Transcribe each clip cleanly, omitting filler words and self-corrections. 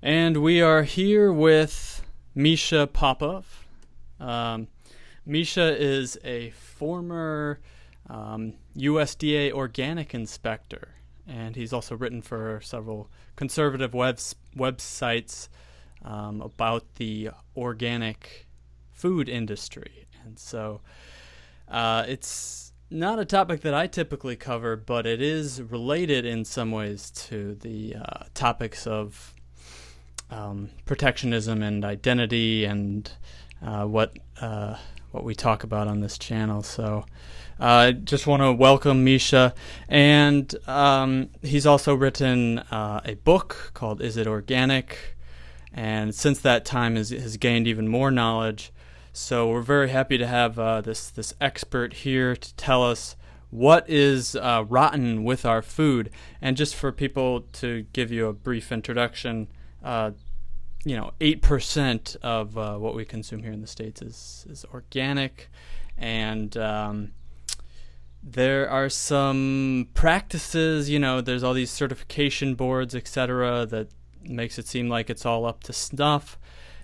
And we are here with Mischa Popoff. Mischa is a former USDA organic inspector, and he's also written for several conservative websites about the organic food industry. And so it's not a topic that I typically cover, but it is related in some ways to the topics of protectionism and identity and what we talk about on this channel. So I just want to welcome Mischa, and he's also written a book called Is It Organic? And since that time has gained even more knowledge. So we're very happy to have this expert here to tell us what is rotten with our food. And just for people to give you a brief introduction, 8% of what we consume here in the States is organic, and there are some practices, there's all these certification boards, etc., that makes it seem like it's all up to snuff,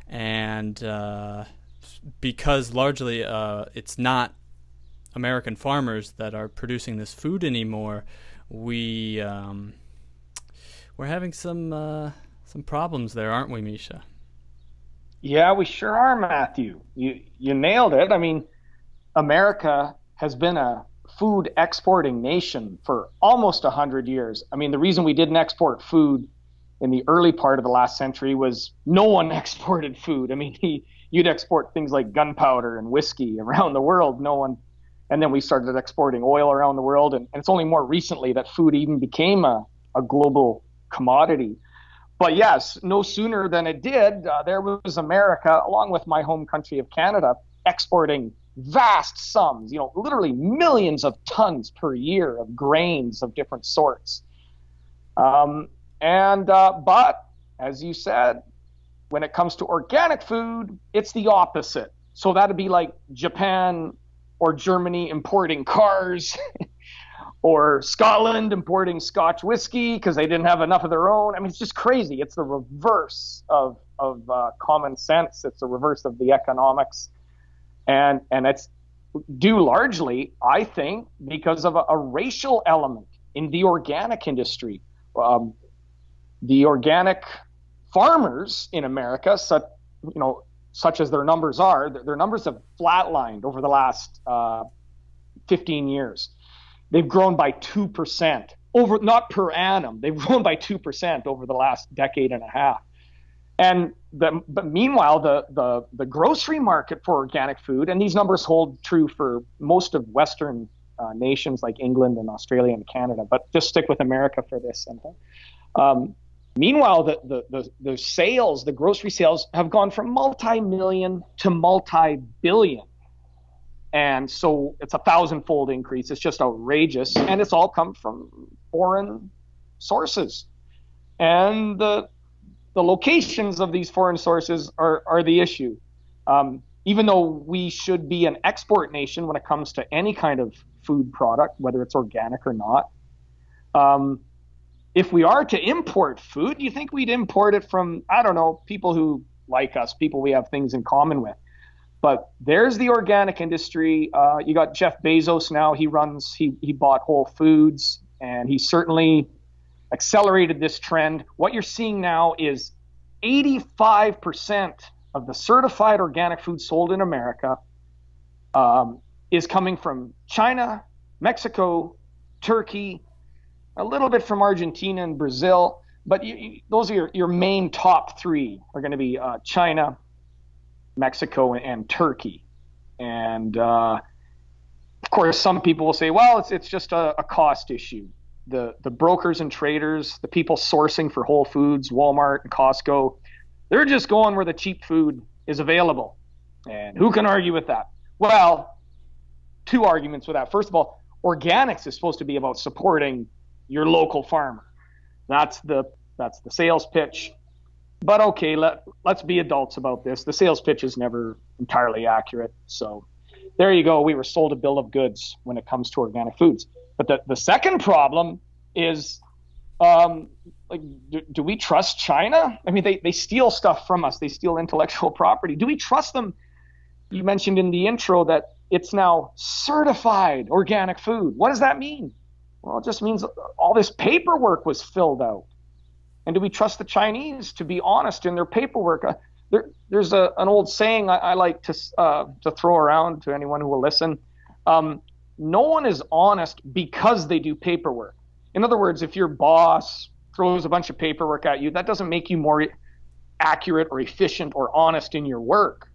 and because largely it's not American farmers that are producing this food anymore, we're having some problems there, aren't we, Mischa? Yeah, we sure are, Matthew. You nailed it. I mean, America has been a food exporting nation for almost 100 years. I mean, the reason we didn't export food in the early part of the last century was no one exported food. I mean, you'd export things like gunpowder and whiskey around the world. No one. And then we started exporting oil around the world. And it's only more recently that food even became a global commodity. But yes, no sooner than it did, there was America, along with my home country of Canada, exporting vast sums, literally millions of tons per year of grains of different sorts. But as you said, when it comes to organic food, it's the opposite. So that'd be like Japan or Germany importing cars or Scotland importing Scotch whiskey because they didn't have enough of their own. I mean, it's just crazy. It's the reverse of common sense. It's the reverse of the economics. And it's due largely, I think, because of a racial element in the organic industry. The organic farmers in America, such as their numbers are, their numbers have flatlined over the last 15 years. They've grown by 2% not per annum. They've grown by 2% over the last decade and a half. But meanwhile, the grocery market for organic food, and these numbers hold true for most of Western nations like England and Australia and Canada, but just stick with America for this. Meanwhile, the sales, the grocery sales, have gone from multi-million to multi-billion. And so it's a 1,000-fold increase. It's just outrageous. And it's all come from foreign sources. And the locations of these foreign sources are the issue. Even though we should be an export nation when it comes to any kind of food product, whether it's organic or not, if we are to import food, you think we'd import it from, I don't know, people who like us, people we have things in common with. But there's the organic industry. You got Jeff Bezos now. He bought Whole Foods, and he certainly accelerated this trend. What you're seeing now is 85% of the certified organic food sold in America is coming from China, Mexico, Turkey, a little bit from Argentina and Brazil. But those are your main top three are going to be China, Mexico, and Turkey. And of course, some people will say, well, it's just a cost issue. The brokers and traders, the people sourcing for Whole Foods, Walmart, and Costco, they're just going where the cheap food is available. And who can argue with that? Well, two arguments with that. First of all, organics is supposed to be about supporting your local farmer. That's the sales pitch. But okay, let's be adults about this. The sales pitch is never entirely accurate. So there you go. We were sold a bill of goods when it comes to organic foods. But the second problem is like, do we trust China? I mean, they steal stuff from us. They steal intellectual property. Do we trust them? You mentioned in the intro that it's now certified organic food. What does that mean? Well, it just means all this paperwork was filled out. And do we trust the Chinese to be honest in their paperwork? There's an old saying I like to throw around to anyone who will listen. No one is honest because they do paperwork. In other words, if your boss throws a bunch of paperwork at you, that doesn't make you more accurate or efficient or honest in your work.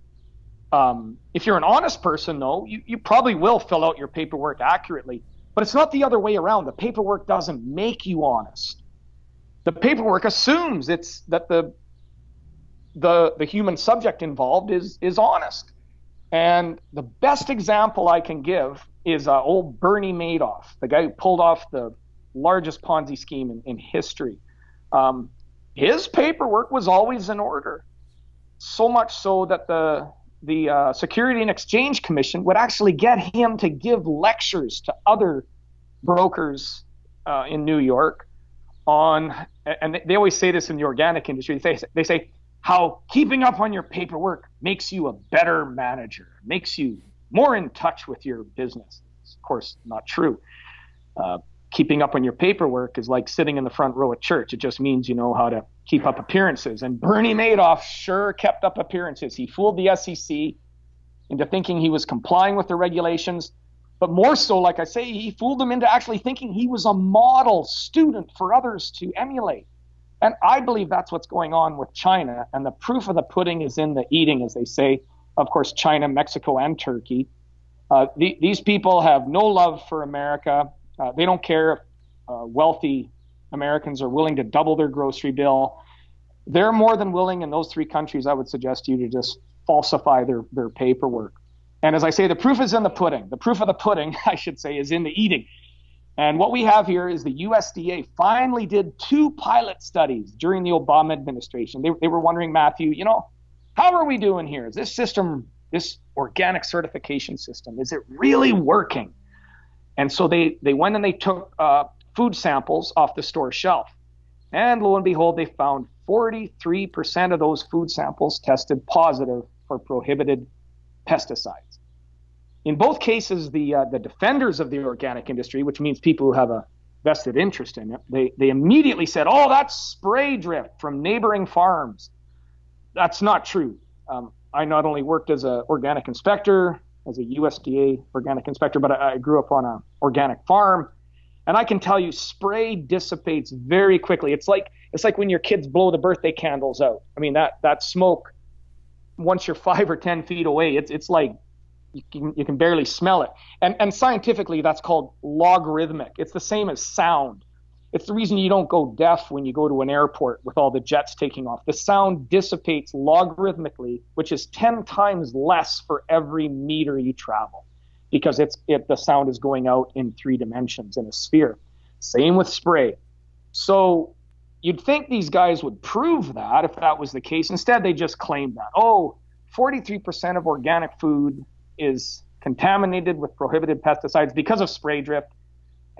If you're an honest person, though, you probably will fill out your paperwork accurately. But it's not the other way around. The paperwork doesn't make you honest. The paperwork assumes that the human subject involved is honest. And the best example I can give is old Bernie Madoff, the guy who pulled off the largest Ponzi scheme in history. His paperwork was always in order, so much so that the Security and Exchange Commission would actually get him to give lectures to other brokers in New York on, and they always say this in the organic industry, they say how keeping up on your paperwork makes you a better manager, makes you more in touch with your business. It's of course not true. Keeping up on your paperwork is like sitting in the front row at church. It just means you know how to keep up appearances. And Bernie Madoff sure kept up appearances. He fooled the SEC into thinking he was complying with the regulations. But more so, like I say, he fooled them into actually thinking he was a model student for others to emulate. And I believe that's what's going on with China. And the proof of the pudding is in the eating, as they say. Of course, China, Mexico, and Turkey. These people have no love for America. They don't care if wealthy Americans are willing to double their grocery bill. They're more than willing in those three countries, I would suggest to you, to just falsify their paperwork. And as I say, the proof is in the pudding. The proof of the pudding, I should say, is in the eating. And what we have here is the USDA finally did 2 pilot studies during the Obama administration. They were wondering, Matthew, how are we doing here? Is this system, this organic certification system, is it really working? And so they went and they took food samples off the store shelf. And lo and behold, they found 43% of those food samples tested positive for prohibited pesticides. In both cases, the defenders of the organic industry, which means people who have a vested interest in it, they immediately said, oh, that's spray drift from neighboring farms. That's not true. I not only worked as an organic inspector, as a USDA organic inspector, but I grew up on an organic farm. And I can tell you, spray dissipates very quickly. It's like when your kids blow the birthday candles out. I mean, that smoke, once you're 5 or 10 feet away, it's like you can barely smell it. And scientifically, that's called logarithmic. It's the same as sound. It's the reason you don't go deaf when you go to an airport with all the jets taking off. The sound dissipates logarithmically, which is 10 times less for every meter you travel, because the sound is going out in 3 dimensions in a sphere. Same with spray. So you'd think these guys would prove that if that was the case. Instead, they just claimed that, 43% of organic food is contaminated with prohibited pesticides because of spray drift.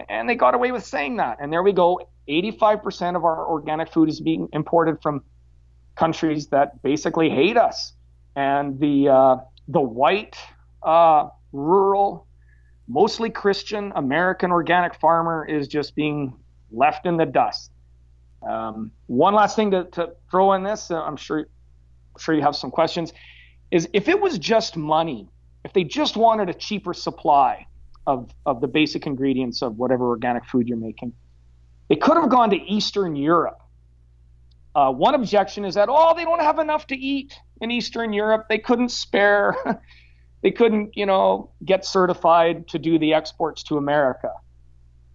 And they got away with saying that. And there we go. 85% of our organic food is being imported from countries that basically hate us. And the white, rural, mostly Christian American organic farmer is just being left in the dust. One last thing to throw in this, I'm sure you have some questions, is if it was just money, if they just wanted a cheaper supply of the basic ingredients of whatever organic food you're making, they could have gone to Eastern Europe. One objection is that, they don't have enough to eat in Eastern Europe. They couldn't spare, they couldn't, get certified to do the exports to America.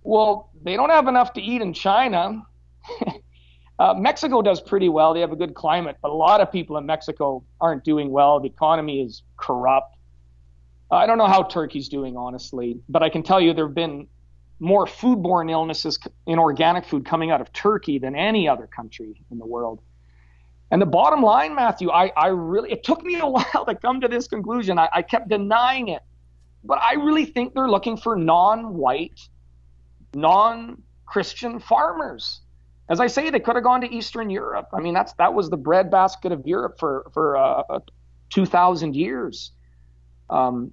Well, they don't have enough to eat in China. Mexico does pretty well. They have a good climate, but a lot of people in Mexico aren't doing well. The economy is corrupt. I don't know how Turkey's doing, honestly, but I can tell you there have been more foodborne illnesses in organic food coming out of Turkey than any other country in the world. And the bottom line, Matthew, it took me a while to come to this conclusion. I kept denying it, but I really think they're looking for non-white, non-Christian farmers. As I say, they could have gone to Eastern Europe. I mean, that was the breadbasket of Europe for 2,000 years, and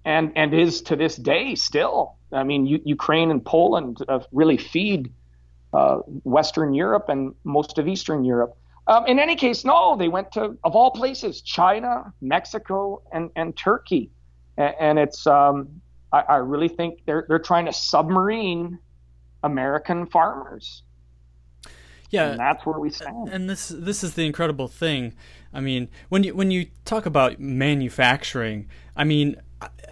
is to this day still. I mean, Ukraine and Poland really feed Western Europe and most of Eastern Europe. In any case, no, they went to, of all places, China, Mexico, and Turkey, and it's. I really think they're trying to submarine American farmers. Yeah, and that's where we stand. And this is the incredible thing. I mean, when you talk about manufacturing, I mean,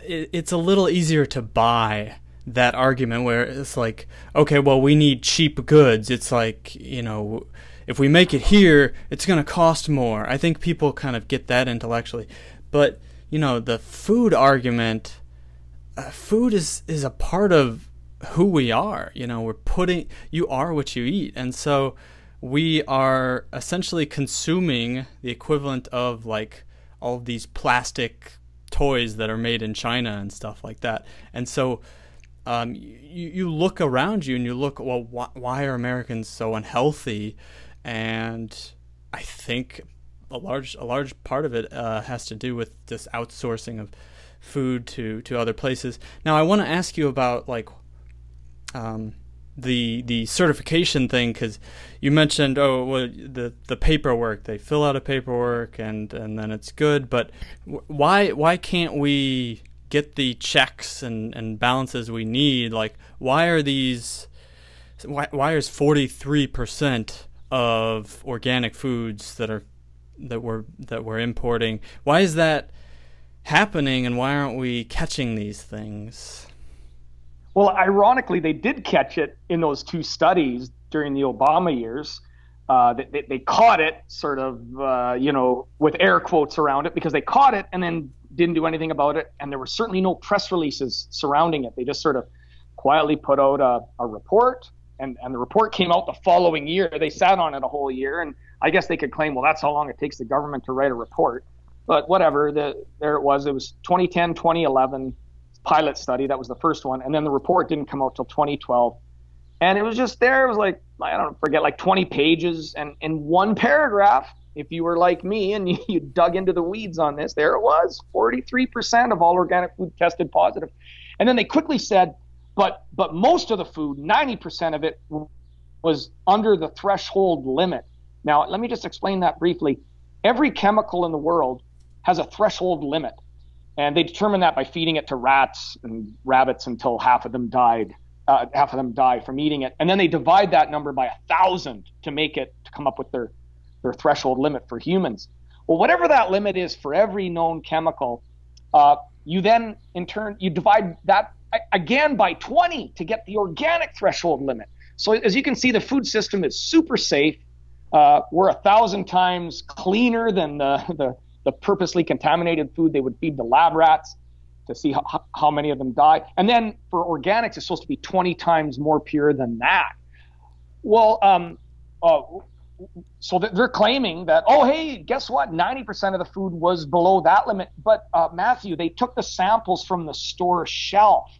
it's a little easier to buy that argument where it's like, okay, well, we need cheap goods. It's like, if we make it here, it's going to cost more. I think people kind of get that intellectually. But, the food argument, food is a part of who we are. You are what you eat. And so we are essentially consuming the equivalent of like all of these plastic toys that are made in China and stuff like that. And so you look around you and you look, well, why are Americans so unhealthy? And I think a large part of it has to do with this outsourcing of food to other places. Now, I want to ask you about like the certification thing, because you mentioned the paperwork. They fill out a paperwork and then it's good. But why can't we get the checks and balances we need? Like, why is 43% of organic foods that we're importing, why is that happening, and why aren't we catching these things? Well, ironically, they did catch it in those two studies during the Obama years. They caught it, sort of, with air quotes around it, because they caught it and then didn't do anything about it. And there were certainly no press releases surrounding it. They just sort of quietly put out a report, and the report came out the following year. They sat on it a whole year, and I guess they could claim, well, that's how long it takes the government to write a report. But whatever, there it was. It was 2010, 2011 pilot study. That was the first one. And then the report didn't come out till 2012. And it was just there. It was like, I don't forget, like 20 pages. And in one paragraph, if you were like me and you dug into the weeds on this, there it was, 43% of all organic food tested positive. And then they quickly said, but most of the food, 90% of it, was under the threshold limit. Now, let me just explain that briefly. Every chemical in the world has a threshold limit. And they determined that by feeding it to rats and rabbits until half of them died from eating it. And then they divide that number by 1,000 to come up with their threshold limit for humans. Well, whatever that limit is for every known chemical, you then in turn, you divide that again by 20 to get the organic threshold limit. So as you can see, the food system is super safe. We're 1,000 times cleaner than the purposely contaminated food they would feed the lab rats to see how many of them die. And then for organics, it's supposed to be 20 times more pure than that. Well, so they're claiming that, oh, hey, guess what? 90% of the food was below that limit. But Matthew, they took the samples from the store shelf.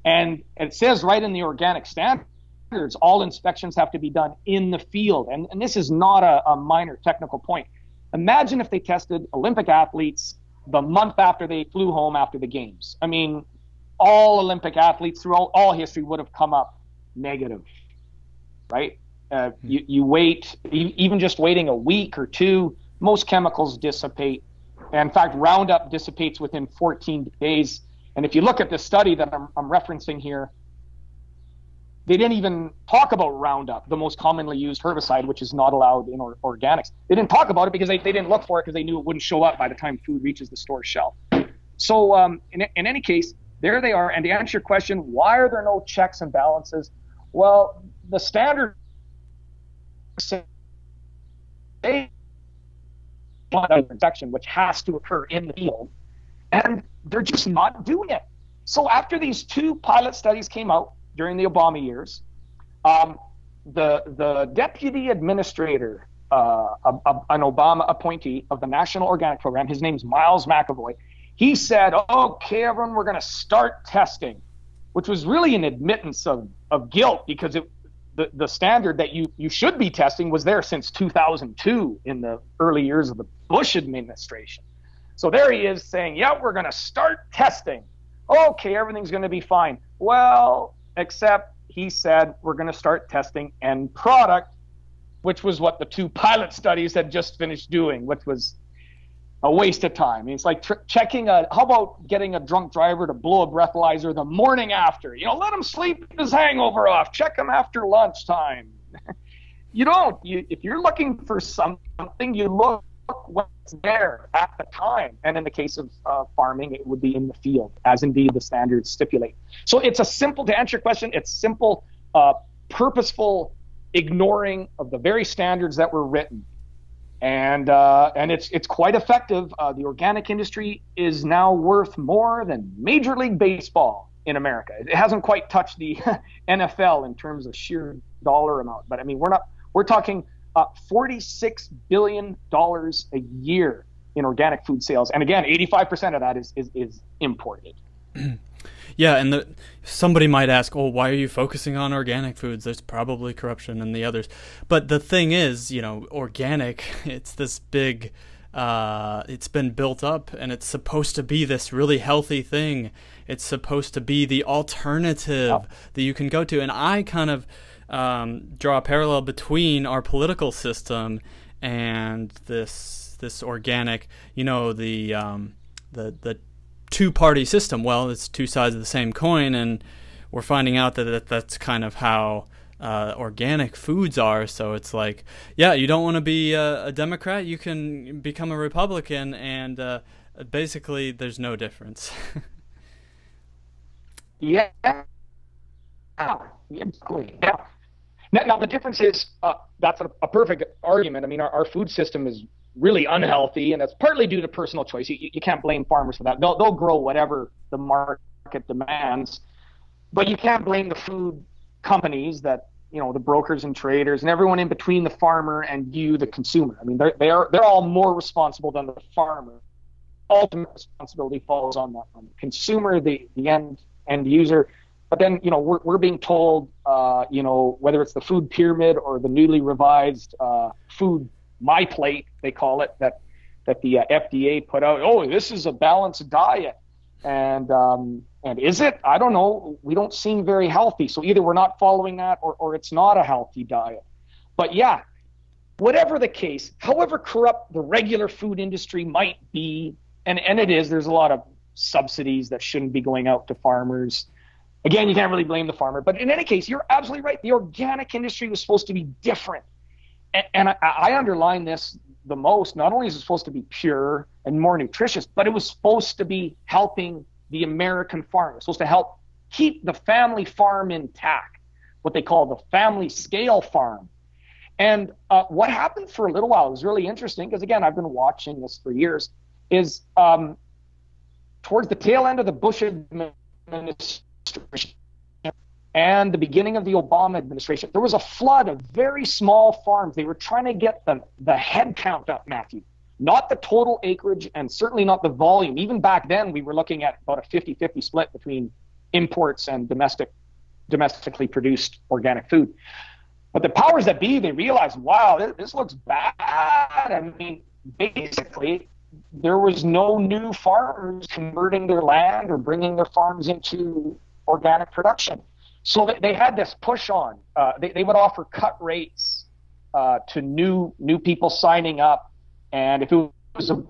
And it says right in the organic standards, all inspections have to be done in the field. And this is not a minor technical point. Imagine if they tested Olympic athletes the month after they flew home after the games. I mean, all Olympic athletes throughout all history would have come up negative, right? You wait, even just waiting a week or two, most chemicals dissipate. And in fact, Roundup dissipates within 14 days. And if you look at the study that I'm referencing here, they didn't even talk about Roundup, the most commonly used herbicide, which is not allowed in organics. They didn't talk about it because they didn't look for it, because they knew it wouldn't show up by the time food reaches the store shelf. So in any case, there they are. And to answer your question, why are there no checks and balances? Well, the standard infection, which has to occur in the field, and they're just not doing it. So after these two pilot studies came out during the Obama years, the deputy administrator, an Obama appointee of the National Organic Program, his name's Miles McAvoy, he said, okay, everyone, we're going to start testing, which was really an admittance of guilt, because the standard that you should be testing was there since 2002 in the early years of the Bush administration. So there he is saying, yeah, we're going to start testing. Okay, everything's going to be fine. Well, except he said we're going to start testing end product, which was what the 2 pilot studies had just finished doing, which was a waste of time. I mean, it's like checking how about getting a drunk driver to blow a breathalyzer the morning after? Let him sleep his hangover off. Check him after lunchtime. You don't. If you're looking for something, you look what's there at the time. And in the case of farming, it would be in the field, as indeed the standards stipulate. So it's to answer your question, it's simple, purposeful ignoring of the very standards that were written. And it's quite effective. The organic industry is now worth more than Major League Baseball in America. It hasn't quite touched the NFL in terms of sheer dollar amount, but I mean, we're talking $46 billion a year in organic food sales, and again, 85% of that is imported. Yeah, and somebody might ask, oh, why are you focusing on organic foods? There's probably corruption in the others. But the thing is, organic, it's this big, it's been built up, and it's supposed to be this really healthy thing. It's supposed to be the alternative that you can go to. And I kind of draw a parallel between our political system and this organic, the two-party system. Well, it's two sides of the same coin, and we're finding out that that's kind of how organic foods are. So it's like, yeah, you don't want to be a Democrat, you can become a Republican, and basically there's no difference. Yeah. Exactly. Yeah. Now the difference is that's a perfect argument. I mean, our food system is really unhealthy, and that's partly due to personal choice. You can't blame farmers for that. They'll grow whatever the market demands, but you can't blame the food companies that, the brokers and traders and everyone in between the farmer and you, the consumer. I mean, they're all more responsible than the farmer. Ultimate responsibility falls on the consumer, the end user. But then, we're being told, whether it's the food pyramid or the newly revised food My Plate, they call it, that the FDA put out. Oh, this is a balanced diet, and is it? I don't know. We don't seem very healthy. So either we're not following that, or it's not a healthy diet. But yeah, whatever the case, however corrupt the regular food industry might be, and it is, there's a lot of subsidies that shouldn't be going out to farmers. Again, you can't really blame the farmer. But in any case, you're absolutely right. The organic industry was supposed to be different. And I underline this the most. Not only is it supposed to be pure and more nutritious, but it was supposed to be helping the American farm. It was supposed to help keep the family farm intact, what they call the family scale farm. And what happened for a little while was really interesting, because, again, I've been watching this for years, is towards the tail end of the Bush administration and the beginning of the Obama administration, there was a flood of very small farms. They were trying to get the head count up, Matthew, not the total acreage, and certainly not the volume. Even back then, we were looking at about a 50-50 split between imports and domestically produced organic food. But the powers that be, they realized, wow, this looks bad. I mean, basically, there was no new farmers converting their land or bringing their farms into organic production. So they had this push on. They would offer cut rates to new people signing up. And if it was a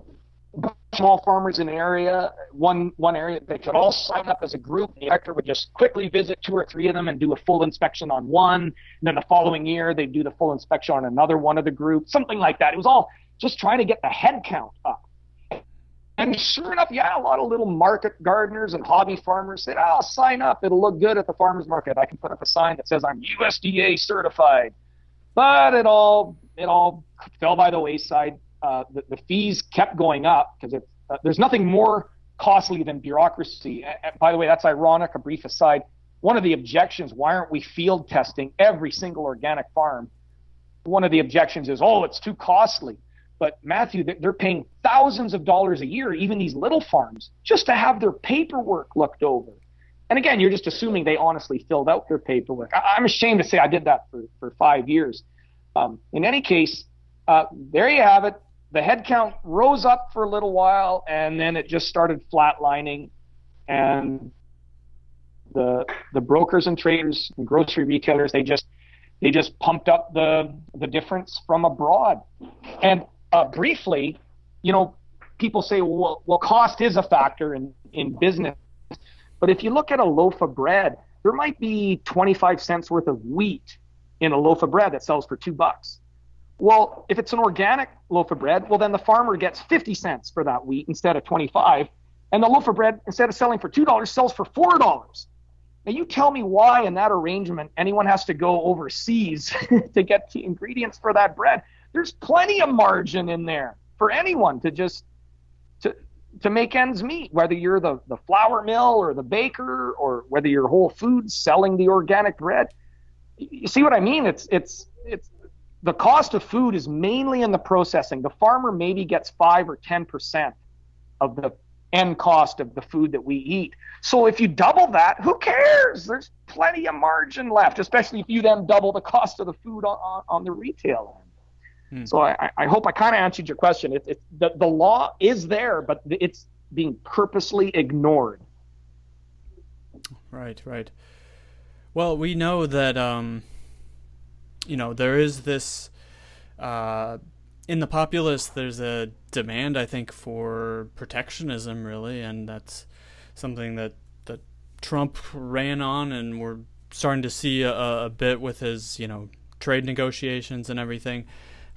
small farmers in an area, one area, they could all sign up as a group. The director would just quickly visit 2 or 3 of them and do a full inspection on one. And then the following year, they'd do the full inspection on another one of the group, something like that. It was all just trying to get the head count up. And sure enough, yeah, a lot of little market gardeners and hobby farmers said, I'll sign up. It'll look good at the farmer's market. I can put up a sign that says I'm USDA certified. But it all fell by the wayside. The fees kept going up because there's nothing more costly than bureaucracy. And by the way, that's ironic, a brief aside. One of the objections, why aren't we field testing every single organic farm? One of the objections is, oh, it's too costly. But Matthew, they're paying thousands of dollars a year, even these little farms, just to have their paperwork looked over. And again, you're just assuming they honestly filled out their paperwork. I'm ashamed to say I did that for 5 years. In any case, there you have it. The head count rose up for a little while, and then it just started flatlining. And the brokers and traders and grocery retailers, they just pumped up the difference from abroad. And briefly, people say, well, cost is a factor in business. But if you look at a loaf of bread, there might be 25 cents worth of wheat in a loaf of bread that sells for $2. Well, if it's an organic loaf of bread, well, then the farmer gets 50 cents for that wheat instead of 25. And the loaf of bread, instead of selling for $2, sells for $4. Now, you tell me why in that arrangement anyone has to go overseas to get the ingredients for that bread. There's plenty of margin in there for anyone to make ends meet, whether you're the flour mill or the baker, or whether you're Whole Foods selling the organic bread. You see what I mean? It's the cost of food is mainly in the processing. The farmer maybe gets 5 or 10% of the end cost of the food that we eat. So if you double that, who cares? There's plenty of margin left, especially if you then double the cost of the food on the retail end. So I hope I kind of answered your question. The law is there, but it's being purposely ignored. Right. Well, we know that there is this in the populace. There's a demand, I think, for protectionism, really, and that's something that Trump ran on, and we're starting to see a bit with his trade negotiations and everything.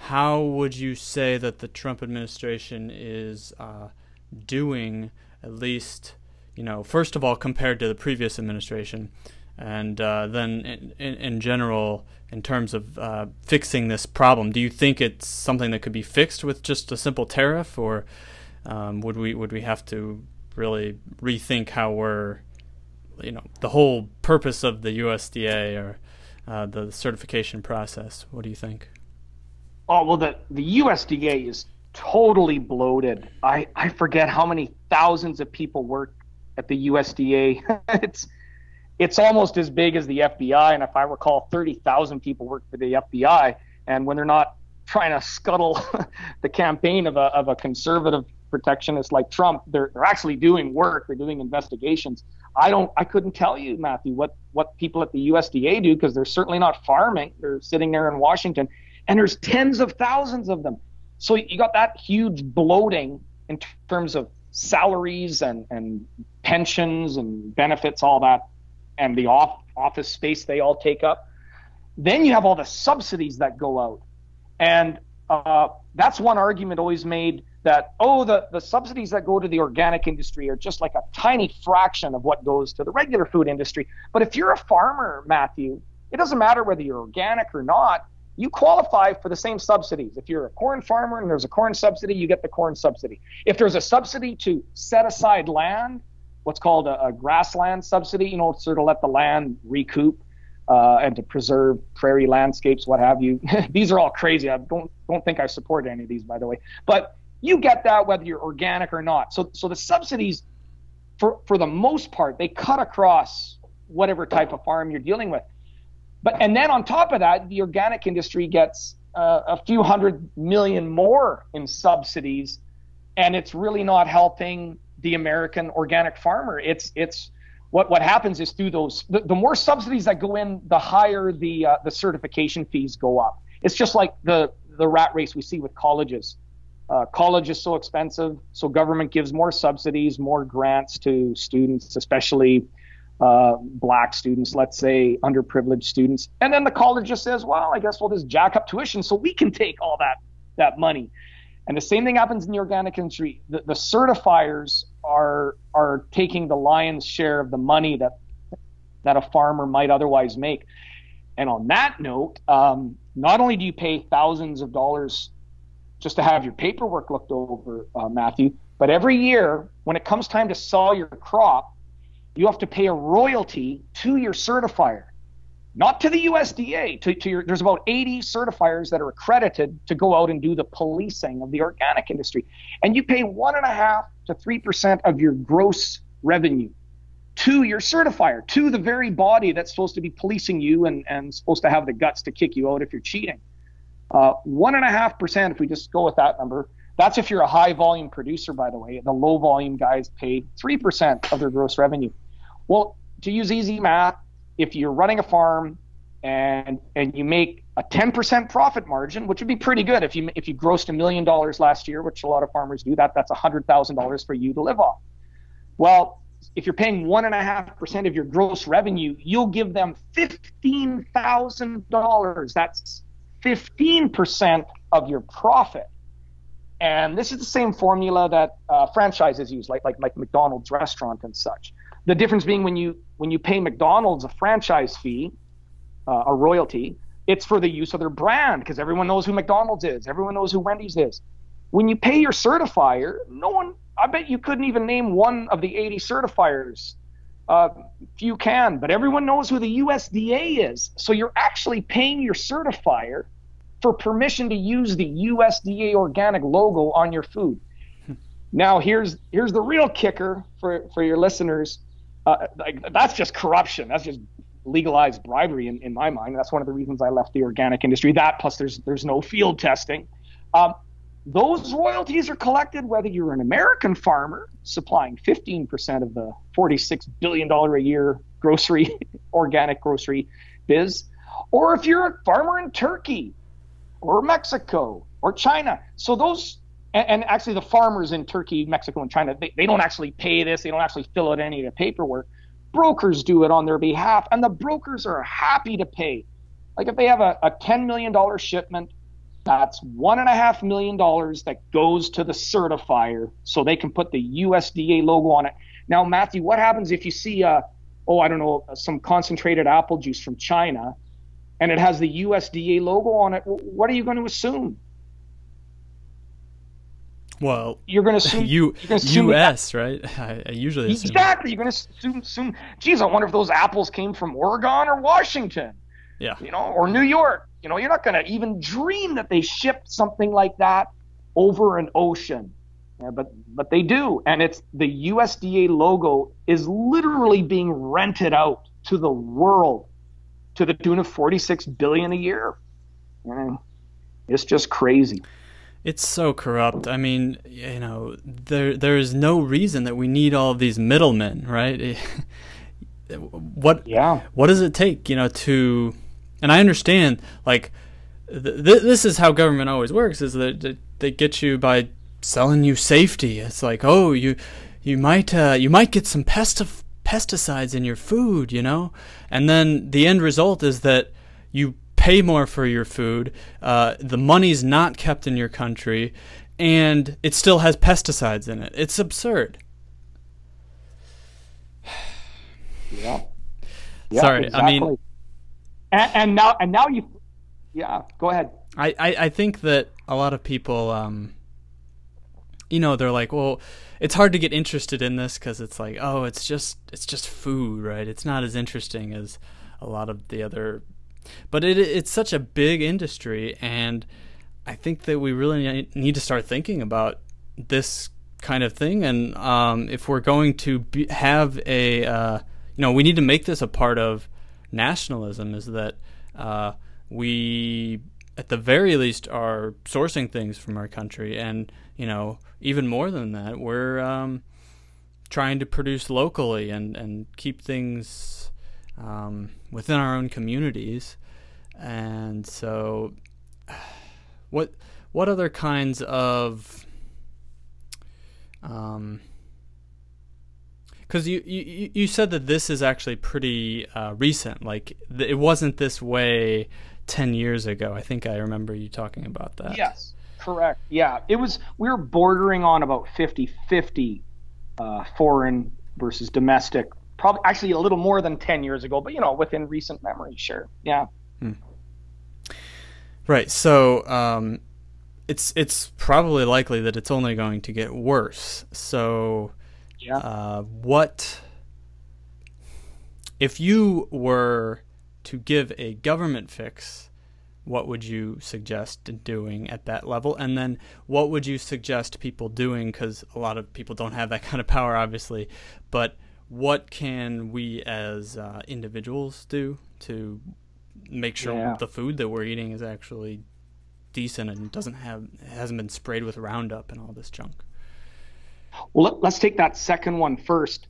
How would you say that the Trump administration is doing, at least, first of all, compared to the previous administration, and then in general, in terms of fixing this problem? Do you think it's something that could be fixed with just a simple tariff, or would we have to really rethink how we're, the whole purpose of the USDA or the certification process? What do you think? Oh, well, the USDA is totally bloated. I forget how many thousands of people work at the USDA. It's almost as big as the FBI. And if I recall, 30,000 people work for the FBI. And when they're not trying to scuttle the campaign of a conservative protectionist like Trump, they're actually doing work. They're doing investigations. I couldn't tell you, Matthew, what people at the USDA do, because they're certainly not farming. They're sitting there in Washington. And there's tens of thousands of them. So you got that huge bloating in terms of salaries and pensions and benefits, all that, and the office space they all take up. Then you have all the subsidies that go out. And that's one argument always made, that, the subsidies that go to the organic industry are just like a tiny fraction of what goes to the regular food industry. But if you're a farmer, Matthew, it doesn't matter whether you're organic or not. You qualify for the same subsidies. If you're a corn farmer and there's a corn subsidy, you get the corn subsidy. If there's a subsidy to set aside land, what's called a grassland subsidy, sort of let the land recoup and to preserve prairie landscapes, what have you. These are all crazy. I don't think I support any of these, by the way. But you get that whether you're organic or not. So the subsidies, for the most part, they cut across whatever type of farm you're dealing with. And then on top of that, the organic industry gets a few $100 million more in subsidies, and it's really not helping the American organic farmer. It's what happens is through those, the more subsidies that go in, the higher the certification fees go up. It's just like the rat race we see with colleges. College is so expensive, so government gives more subsidies, more grants to students, especially black students, let's say underprivileged students. And then the college just says, well, I guess we'll just jack up tuition so we can take all that money. And the same thing happens in the organic industry. The certifiers are taking the lion's share of the money that a farmer might otherwise make. And on that note, not only do you pay thousands of dollars just to have your paperwork looked over, Matthew, but every year when it comes time to sell your crop, you have to pay a royalty to your certifier, not to the USDA. There's about 80 certifiers that are accredited to go out and do the policing of the organic industry. And you pay 1.5% to 3% of your gross revenue to your certifier, to the very body that's supposed to be policing you and supposed to have the guts to kick you out if you're cheating. 1.5%, if we just go with that number, that's if you're a high volume producer, by the way. The low volume guys pay 3% of their gross revenue. Well, to use easy math, if you're running a farm and you make a 10% profit margin, which would be pretty good if you grossed $1 million last year, which a lot of farmers do, that's $100,000 for you to live off. Well, if you're paying 1.5% of your gross revenue, you'll give them $15,000. That's 15% of your profit. And this is the same formula that franchises use, like McDonald's restaurant and such. The difference being when you pay McDonald's a franchise fee, a royalty, it's for the use of their brand because everyone knows who McDonald's is. Everyone knows who Wendy's is. When you pay your certifier, I bet you couldn't even name one of the 80 certifiers. You can, but everyone knows who the USDA is. So you're actually paying your certifier for permission to use the USDA organic logo on your food. Now, here's the real kicker for your listeners. That's just corruption. That's just legalized bribery in my mind. That's one of the reasons I left the organic industry. That plus there's no field testing. Those royalties are collected whether you're an American farmer supplying 15% of the $46 billion a year organic grocery biz, or if you're a farmer in Turkey or Mexico or China. So those, and actually the farmers in Turkey, Mexico, and China, they don't actually pay this. They don't actually fill out any of the paperwork. Brokers do it on their behalf, and the brokers are happy to pay. Like if they have a $10 million shipment, that's $1.5 million that goes to the certifier so they can put the USDA logo on it. Now, Matthew, what happens if you see, some concentrated apple juice from China and it has the USDA logo on it? What are you going to assume? Well, you're going to assume U.S., right? I usually assume. Exactly. You're going to assume, geez, I wonder if those apples came from Oregon or Washington. Yeah. Or New York. You're not going to even dream that they shipped something like that over an ocean. Yeah, but they do. And it's the USDA logo is literally being rented out to the world to the tune of $46 billion a year. It's just crazy. It's so corrupt. I mean, there is no reason that we need all of these middlemen, right? What does it take, to... And I understand, like, this is how government always works, is that they get you by selling you safety. It's like, oh, you might get some pesticides in your food, and then the end result is that you pay more for your food, the money's not kept in your country, and it still has pesticides in it. It's absurd. Yeah. Sorry, exactly. I mean... And now you, go ahead. I think that a lot of people, they're like, well, it's hard to get interested in this because it's like, oh, it's just food, right? It's not as interesting as a lot of the other, but it's such a big industry, and I think that we really need to start thinking about this kind of thing, and if we're going to have a, we need to make this a part of nationalism, is that we at the very least are sourcing things from our country, and even more than that, we're trying to produce locally and keep things within our own communities. And so what other kinds of because you said that this is actually pretty recent. Like it wasn't this way 10 years ago. I think I remember you talking about that. Yes, correct. Yeah, we were bordering on about 50-50 foreign versus domestic. Probably actually a little more than 10 years ago, but within recent memory, sure. Yeah. Right. So it's probably likely that it's only going to get worse. So. Yeah. What if you were to give a government fix? What would you suggest doing at that level? And then what would you suggest people doing? Because a lot of people don't have that kind of power, obviously. But what can we as individuals do to make sure the food that we're eating is actually decent and hasn't been sprayed with Roundup and all this junk? Well, let's take that second one first,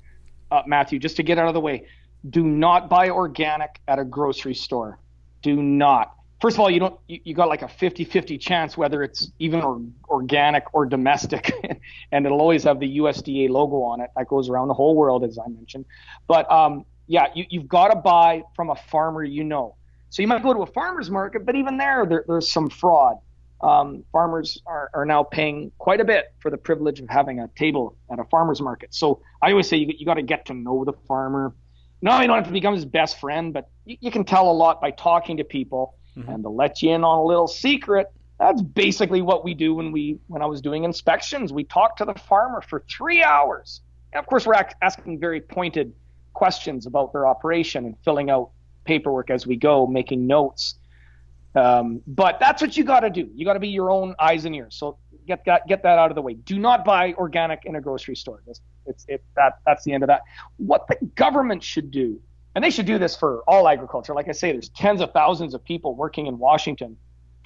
Matthew, just to get out of the way. Do not buy organic at a grocery store. Do not. First of all, you got like a 50-50 chance whether it's even organic or domestic, and it'll always have the USDA logo on it. That goes around the whole world, as I mentioned. But you've got to buy from a farmer you know. So you might go to a farmer's market, but even there's some fraud. Farmers are now paying quite a bit for the privilege of having a table at a farmer's market. So I always say you got to get to know the farmer. No, you don't have to become his best friend, but you can tell a lot by talking to people. And to let you in on a little secret, that's basically what we do when I was doing inspections. We talked to the farmer for 3 hours. And of course, we're asking very pointed questions about their operation and filling out paperwork as we go, making notes. But that's what you got to do. You got to be your own eyes and ears. So get that out of the way. Do not buy organic in a grocery store. That's the end of that. What the government should do, and they should do this for all agriculture. Like I say, there's tens of thousands of people working in Washington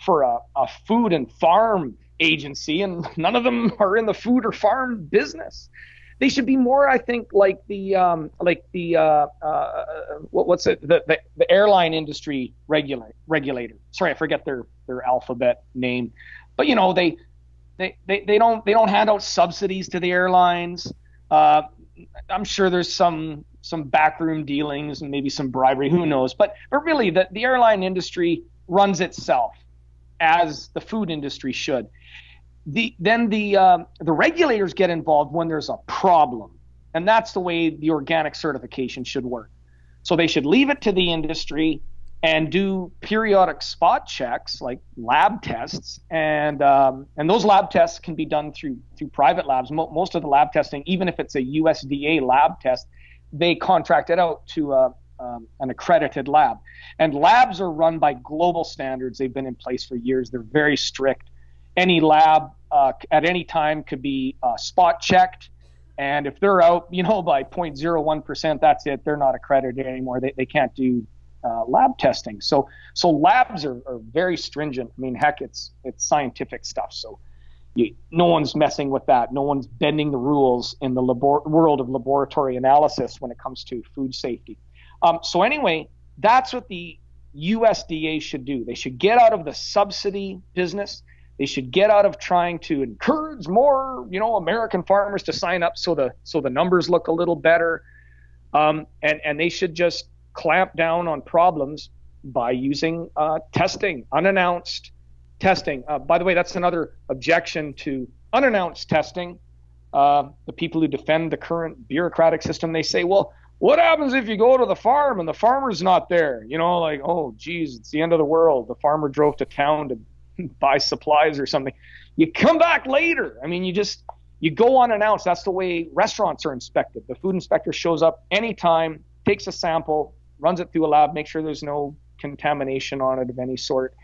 for a food and farm agency, and none of them are in the food or farm business. They should be more, I think, like the airline industry regulator. Sorry, I forget their alphabet name, but they don't hand out subsidies to the airlines. I'm sure there's some backroom dealings and maybe some bribery, who knows? But really, the airline industry runs itself as the food industry should. Then the regulators get involved when there's a problem, and that's the way the organic certification should work. So they should leave it to the industry and do periodic spot checks like lab tests, and those lab tests can be done through private labs. Most of the lab testing, even if it's a USDA lab test, they contract it out to an accredited lab. And labs are run by global standards. They've been in place for years. They're very strict. Any lab at any time could be spot checked, and if they're out, by 0.01%, that's it. They're not accredited anymore. They can't do lab testing. So labs are very stringent. I mean, heck, it's scientific stuff. So no one's messing with that. No one's bending the rules in the world of laboratory analysis when it comes to food safety. So anyway, that's what the USDA should do. They should get out of the subsidy business. They should get out of trying to encourage more, American farmers to sign up so the numbers look a little better. And they should just clamp down on problems by using testing, unannounced testing. By the way, that's another objection to unannounced testing. The people who defend the current bureaucratic system, they say, well, what happens if you go to the farm and the farmer's not there? Oh, geez, it's the end of the world. The farmer drove to town to buy supplies or something. You come back later. I mean, you go unannounced. That's the way restaurants are inspected. The food inspector shows up anytime, takes a sample, runs it through a lab, makes sure there's no contamination on it of any sort.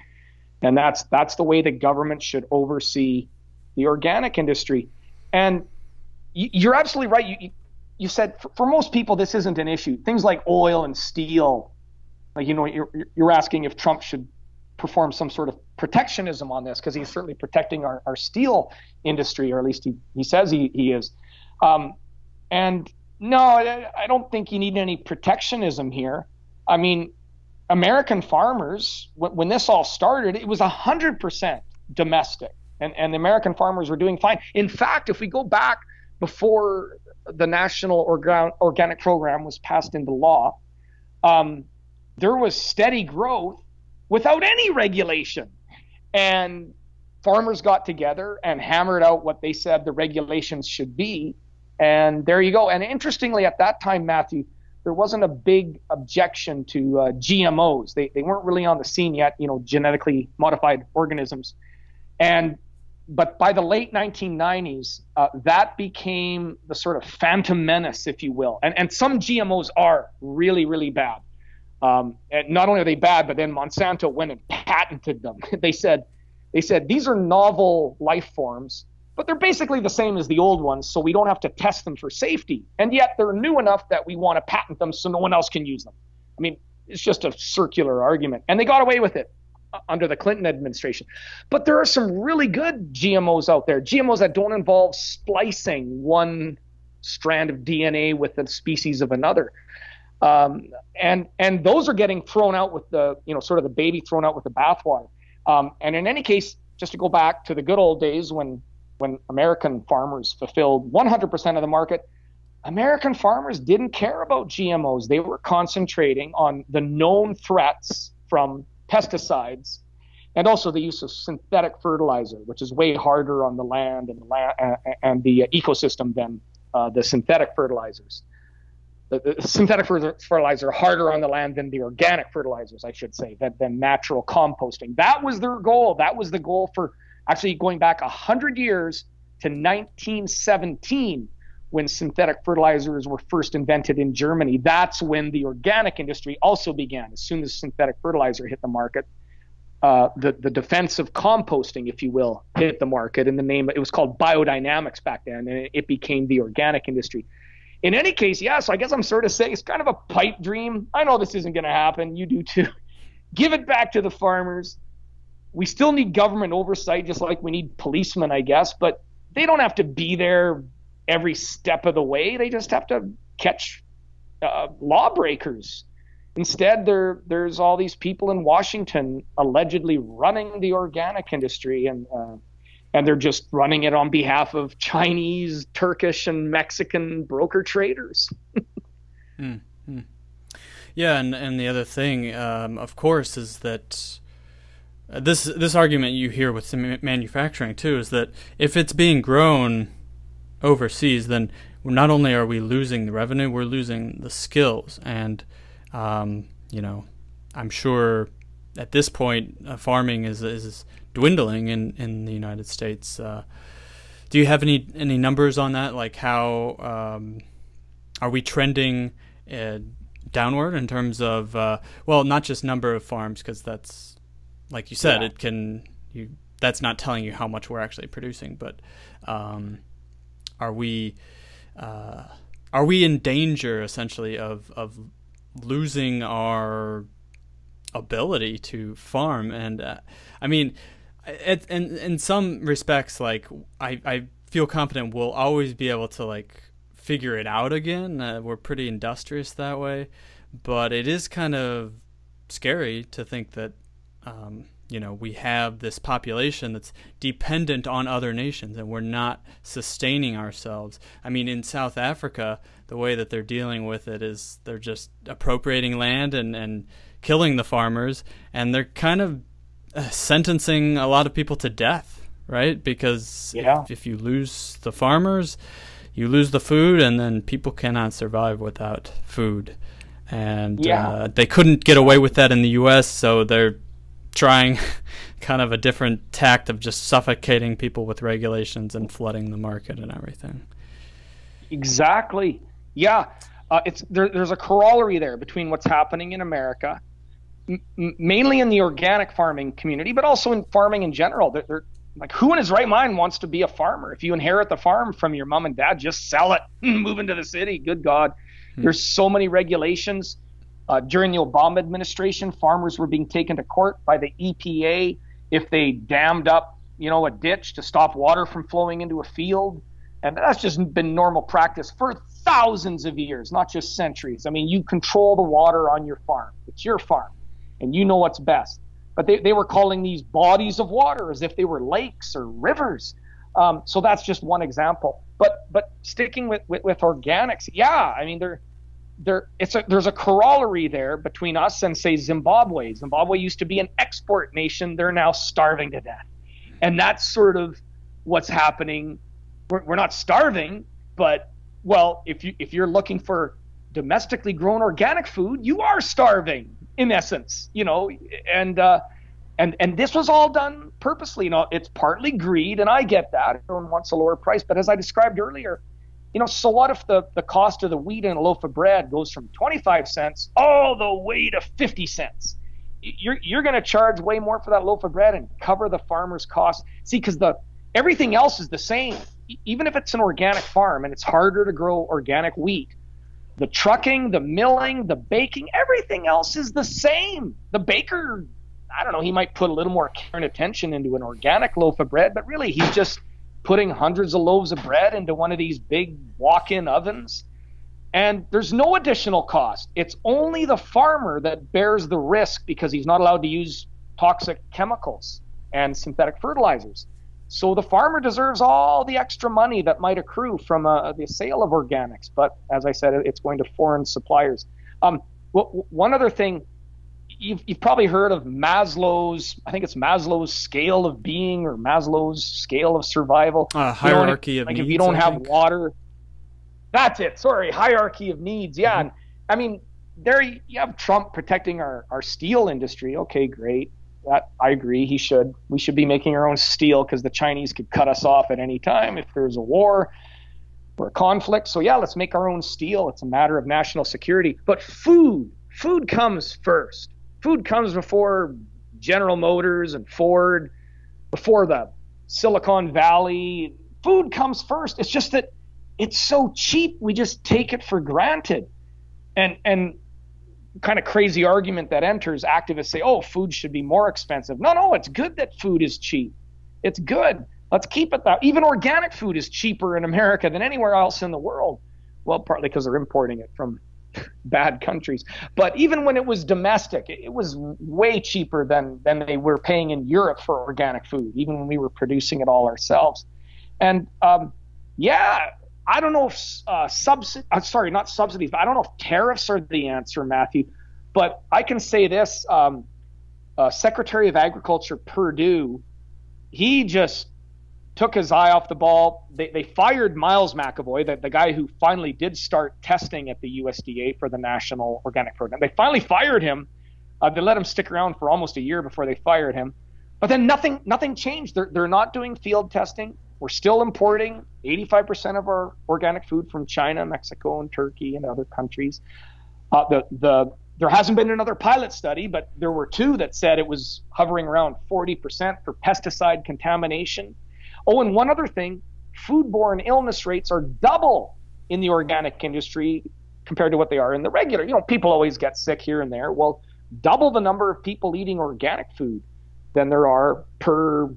And that's the way the government should oversee the organic industry. And you're absolutely right. You said for most people, this isn't an issue. Things like oil and steel, like, you're asking if Trump should perform some sort of protectionism on this, because he's certainly protecting our steel industry, or at least he says he is. And no, I don't think you need any protectionism here. I mean, American farmers, when this all started, it was 100% domestic, and the American farmers were doing fine. In fact, if we go back before the National Organic Program was passed into law, there was steady growth without any regulation. And farmers got together and hammered out what they said the regulations should be. And there you go. And interestingly, at that time, Matthew, there wasn't a big objection to GMOs. They weren't really on the scene yet, genetically modified organisms. But by the late 1990s, that became the sort of phantom menace, if you will. And some GMOs are really, really bad. And not only are they bad, but then Monsanto went and patented them. They said these are novel life forms, but they're basically the same as the old ones, so we don't have to test them for safety. And yet they're new enough that we want to patent them so no one else can use them. I mean, it's just a circular argument. And they got away with it under the Clinton administration. But there are some really good GMOs out there, GMOs that don't involve splicing one strand of DNA with a species of another. And those are getting thrown out with the, sort of the baby thrown out with the bathwater. And in any case, just to go back to the good old days when American farmers fulfilled 100% of the market, American farmers didn't care about GMOs. They were concentrating on the known threats from pesticides and also the use of synthetic fertilizer, which is way harder on the land and the ecosystem than the synthetic fertilizers. The synthetic fertilizers are harder on the land than the organic fertilizers, I should say, than natural composting. That was their goal. That was the goal for actually going back 100 years to 1917, when synthetic fertilizers were first invented in Germany. That's when the organic industry also began. As soon as synthetic fertilizer hit the market, the defense of composting, if you will, hit the market. In the name, it was called biodynamics back then, and it became the organic industry. In any case, yeah, so I guess I'm sort of saying it's kind of a pipe dream. I know this isn't going to happen. You do too. Give it back to the farmers. We still need government oversight, just like we need policemen, I guess, but they don't have to be there every step of the way. They just have to catch lawbreakers. Instead, there's all these people in Washington allegedly running the organic industry, and they're just running it on behalf of Chinese, Turkish, and Mexican broker traders. Mm-hmm. Yeah, and the other thing, of course, is that this argument you hear with manufacturing too is that if it's being grown overseas, then not only are we losing the revenue, we're losing the skills. And I'm sure at this point farming is dwindling in the United States. Do you have any numbers on that? Like how are we trending downward in terms of not just number of farms, because that's, like you said, that's not telling you how much we're actually producing, but are we in danger essentially of losing our ability to farm? And I mean, in some respects, like I feel confident we'll always be able to like figure it out again. We're pretty industrious that way, but it is kind of scary to think that we have this population that's dependent on other nations and we're not sustaining ourselves. I mean, in South Africa, the way that they're dealing with it is they're just appropriating land and killing the farmers, and they're kind of sentencing a lot of people to death, right? Because if you lose the farmers, you lose the food, and then people cannot survive without food. And they couldn't get away with that in the U.S., so they're trying kind of a different tact of just suffocating people with regulations and flooding the market and everything. Exactly. Yeah. There's a corollary there between what's happening in America, mainly in the organic farming community, but also in farming in general. They're like, who in his right mind wants to be a farmer? If you inherit the farm from your mom and dad, just sell it, move into the city. Good God. There's so many regulations. During the Obama administration, farmers were being taken to court by the EPA if they dammed up, a ditch to stop water from flowing into a field. And that's just been normal practice for thousands of years, not just centuries. I mean, you control the water on your farm. It's your farm, and you know what's best. But they were calling these bodies of water as if they were lakes or rivers. So that's just one example. But sticking with organics, I mean, there's a corollary there between us and, say, Zimbabwe. Zimbabwe used to be an export nation. They're now starving to death. And that's sort of what's happening. We're not starving, but, well, if you're looking for domestically grown organic food, you are starving, in essence, and this was all done purposely. It's partly greed, and I get that. Everyone wants a lower price. But as I described earlier, so what if the cost of the wheat in a loaf of bread goes from 25 cents all the way to 50 cents? You're going to charge way more for that loaf of bread and cover the farmer's costs. See, because the everything else is the same. Even if it's an organic farm and it's harder to grow organic wheat, the trucking, the milling, the baking, everything else is the same. The baker, I don't know, he might put a little more care and attention into an organic loaf of bread, but really he's just putting hundreds of loaves of bread into one of these big walk-in ovens. And there's no additional cost. It's only the farmer that bears the risk because he's not allowed to use toxic chemicals and synthetic fertilizers. So the farmer deserves all the extra money that might accrue from the sale of organics. But as I said, it's going to foreign suppliers. One other thing, you've probably heard of Maslow's, I think it's Maslow's scale of being or Maslow's scale of survival. Hierarchy of needs. Like if you don't have water, that's it. Sorry, hierarchy of needs. Yeah. Mm-hmm. And I mean, there you have Trump protecting our steel industry. Okay, great. That I agree. We should be making our own steel because the Chinese could cut us off at any time if there's a war or a conflict. So yeah, let's make our own steel. It's a matter of national security. But food comes first. Food comes before General Motors and Ford, before the Silicon Valley. Food comes first. It's just that it's so cheap, we just take it for granted. And kind of crazy argument that enters, activists say, oh, food should be more expensive. No, it's good that food is cheap. It's good. Let's keep it that. Even organic food is cheaper in America than anywhere else in the world. Well, partly because they're importing it from bad countries. But even when it was domestic, it was way cheaper than they were paying in Europe for organic food, even when we were producing it all ourselves. And I don't know if not subsidies, but I don't know if tariffs are the answer, Matthew. But I can say this, Secretary of Agriculture Perdue, he just took his eye off the ball. They fired Miles McAvoy, the guy who finally did start testing at the USDA for the National Organic Program. They finally fired him. They let him stick around for almost a year before they fired him. But then nothing changed. They're not doing field testing. We're still importing 85% of our organic food from China, Mexico, and Turkey, and other countries. There hasn't been another pilot study, but there were two that said it was hovering around 40% for pesticide contamination. Oh, and one other thing, foodborne illness rates are double in the organic industry compared to what they are in the regular. People always get sick here and there. Well, double the number of people eating organic food than there are per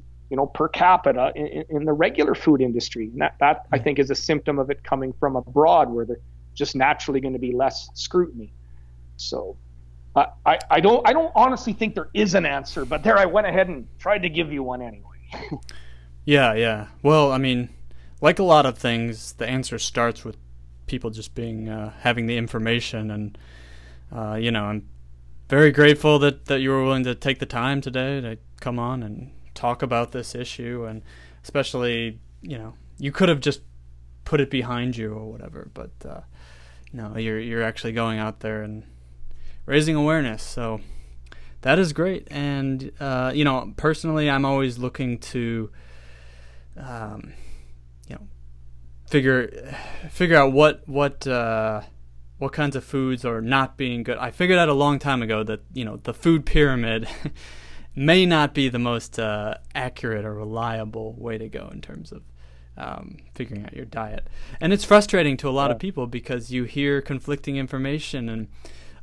capita in the regular food industry. And that I think is a symptom of it coming from abroad, where there's just naturally going to be less scrutiny. So I don't honestly think there is an answer, but there I went ahead and tried to give you one anyway. Yeah. Well, I mean, like a lot of things, the answer starts with people just being having the information, and I'm very grateful that you were willing to take the time today to come on and talk about this issue. And especially, you could have just put it behind you or whatever, but no, you're actually going out there and raising awareness. So that is great. And personally, I'm always looking to figure out what kinds of foods are not being good. I figured out a long time ago that the food pyramid may not be the most accurate or reliable way to go in terms of figuring out your diet. And it's frustrating to a lot of people because you hear conflicting information, and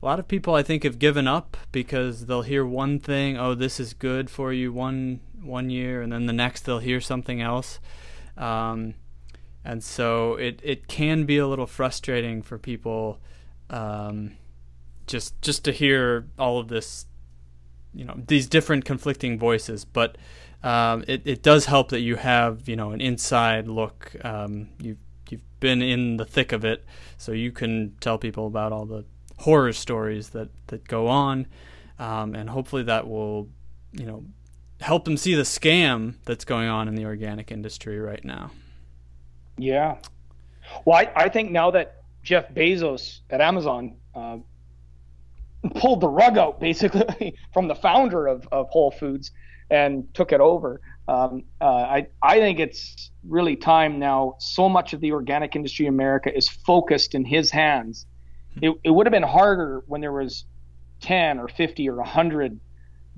a lot of people, I think, have given up because they'll hear one thing, oh, this is good for you one year, and then the next they'll hear something else. And so it can be a little frustrating for people just to hear all of this, these different conflicting voices. But it does help that you have, an inside look. You've been in the thick of it, so you can tell people about all the horror stories that go on, and hopefully that will, help them see the scam that's going on in the organic industry right now. Yeah. Well, I think now that Jeff Bezos at Amazon pulled the rug out basically from the founder of Whole Foods and took it over, I think it's really time now. So much of the organic industry in America is focused in his hands. It would have been harder when there was 10 or 50 or 100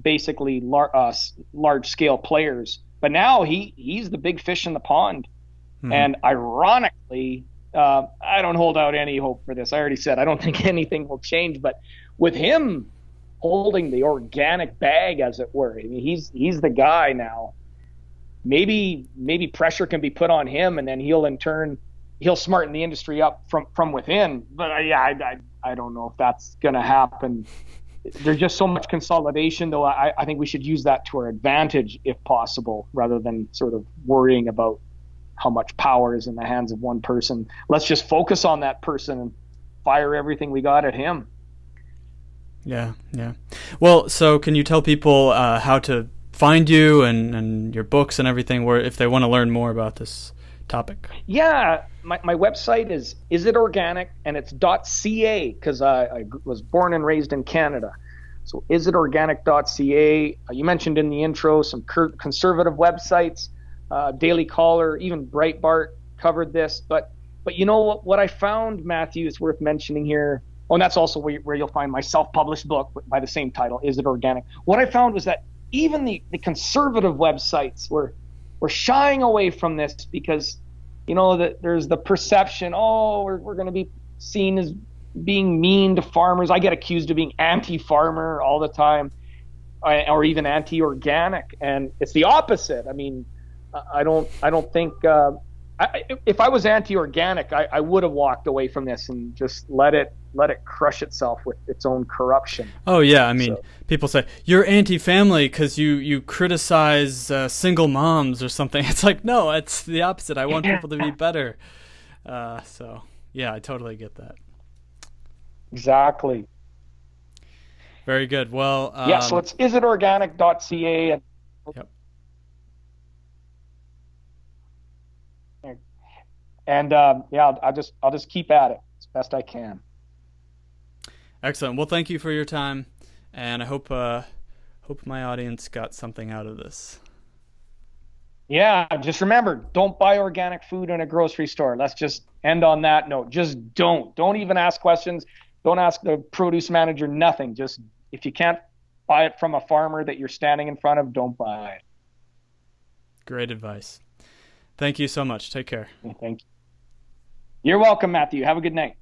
basically large-scale players But now he's the big fish in the pond. And ironically, I don't hold out any hope for this. I already said I don't think anything will change. But with him holding the organic bag, as it were, I mean, he's the guy now. Maybe pressure can be put on him, and then he'll smarten the industry up from within. But I don't know if that's going to happen. There's just so much consolidation, though. I think we should use that to our advantage if possible, rather than sort of worrying about how much power is in the hands of one person. Let's just focus on that person and fire everything we got at him. Yeah. Well, so can you tell people how to find you and your books and everything, where if they want to learn more about this topic? Yeah, my website is it organic, and it's .ca, because I was born and raised in Canada. So isitorganic.ca. You mentioned in the intro some conservative websites, Daily Caller, even Breitbart covered this. But you know what I found, Matthew, is worth mentioning here. Oh, and that's also where you'll find my self-published book by the same title, Is It Organic? What I found was that even the conservative websites were shying away from this, because that there's the perception, we're going to be seen as being mean to farmers. I get accused of being anti-farmer all the time, or even anti-organic, and it's the opposite. I mean, I don't think if I was anti-organic, I would have walked away from this and just let it crush itself with its own corruption. Oh yeah, I mean, people say you're anti-family because you criticize single moms or something. It's like, no, it's the opposite. I want people to be better. So yeah, I totally get that. Exactly. Very good. Well, so it's isitorganic.ca. Yep. And I'll just keep at it as best I can. Excellent. Well, thank you for your time, and I hope my audience got something out of this. Yeah, just remember, don't buy organic food in a grocery store. Let's just end on that note. Just don't even ask questions. Don't ask the produce manager, nothing. Just, if you can't buy it from a farmer that you're standing in front of, don't buy it. Great advice. Thank you so much. Take care. Thank you. You're welcome, Matthew. Have a good night.